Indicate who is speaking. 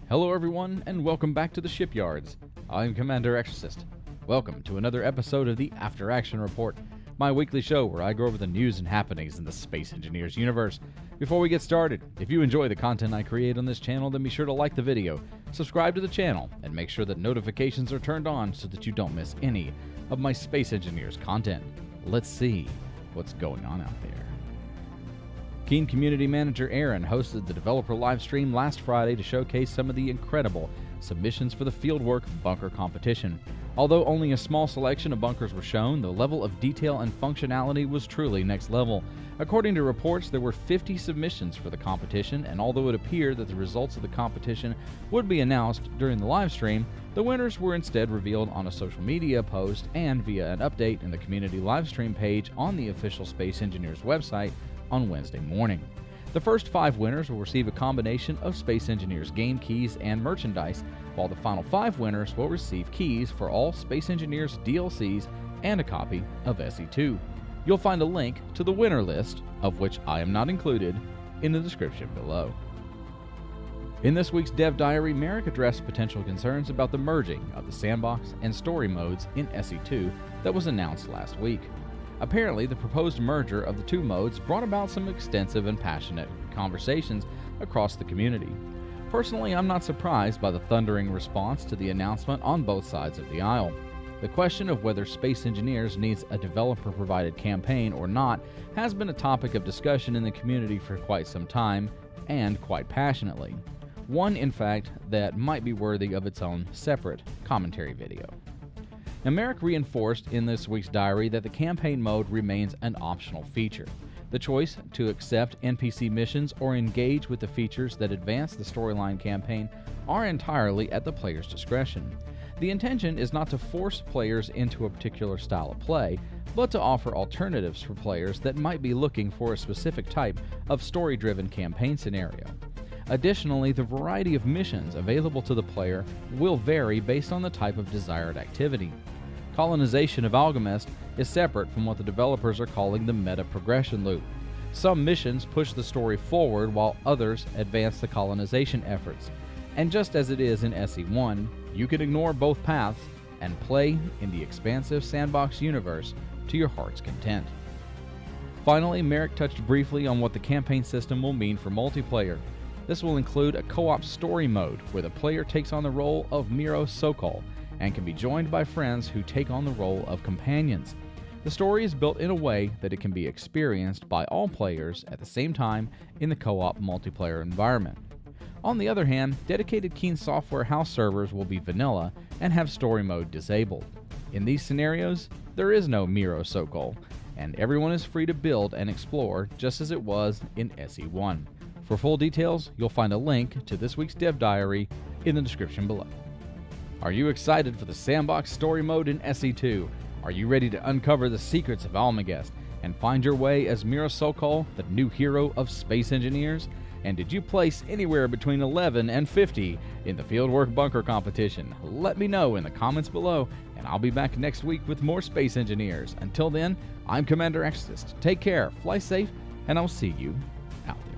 Speaker 1: Hello everyone, and welcome back to the Shipyards. I'm Commander Exorcist. Welcome to another episode of the After Action Report, my weekly show where I go over the news and happenings in the Space Engineers universe. Before we get started, if you enjoy the content I create on this channel, then be sure to like the video, subscribe to the channel, and make sure that notifications are turned on so that you don't miss any of my Space Engineers content. Let's see what's going on out there. Keen Community Manager Aaron hosted the developer livestream last Friday to showcase some of the incredible submissions for the Fieldwork Bunker competition. Although only a small selection of bunkers were shown, the level of detail and functionality was truly next level. According to reports, there were 50 submissions for the competition, and although it appeared that the results of the competition would be announced during the livestream, the winners were instead revealed on a social media post and via an update in the community livestream page on the official Space Engineers website on Wednesday morning. The first 5 winners will receive a combination of Space Engineers game keys and merchandise, while the final 5 winners will receive keys for all Space Engineers DLCs and a copy of SE2. You'll find a link to the winner list, of which I am not included, in the description below. In this week's Dev Diary, Merrick addressed potential concerns about the merging of the Sandbox and Story modes in SE2 that was announced last week. Apparently, the proposed merger of the two modes brought about some extensive and passionate conversations across the community. Personally, I'm not surprised by the thundering response to the announcement on both sides of the aisle. The question of whether Space Engineers needs a developer-provided campaign or not has been a topic of discussion in the community for quite some time, and quite passionately. One, in fact, that might be worthy of its own separate commentary video. Now, Merrick reinforced in this week's diary that the campaign mode remains an optional feature. The choice to accept NPC missions or engage with the features that advance the storyline campaign are entirely at the player's discretion. The intention is not to force players into a particular style of play, but to offer alternatives for players that might be looking for a specific type of story-driven campaign scenario. Additionally, the variety of missions available to the player will vary based on the type of desired activity. Colonization of Alchemist is separate from what the developers are calling the meta progression loop. Some missions push the story forward while others advance the colonization efforts. And just as it is in SE1, you can ignore both paths and play in the expansive Sandbox universe to your heart's content. Finally, Merrick touched briefly on what the campaign system will mean for multiplayer. This will include a co-op story mode where the player takes on the role of Miro Sokol and can be joined by friends who take on the role of companions. The story is built in a way that it can be experienced by all players at the same time in the co-op multiplayer environment. On the other hand, dedicated Keen Software house servers will be vanilla and have story mode disabled. In these scenarios, there is no Miro Sokol, and everyone is free to build and explore just as it was in SE1. For full details, you'll find a link to this week's Dev Diary in the description below. Are you excited for the Sandbox story mode in SE2? Are you ready to uncover the secrets of Almagest and find your way as Miro Sokol, the new hero of Space Engineers? And did you place anywhere between 11 and 50 in the Fieldwork Bunker competition? Let me know in the comments below, and I'll be back next week with more Space Engineers. Until then, I'm Commander Exorcist. Take care, fly safe, and I'll see you out there.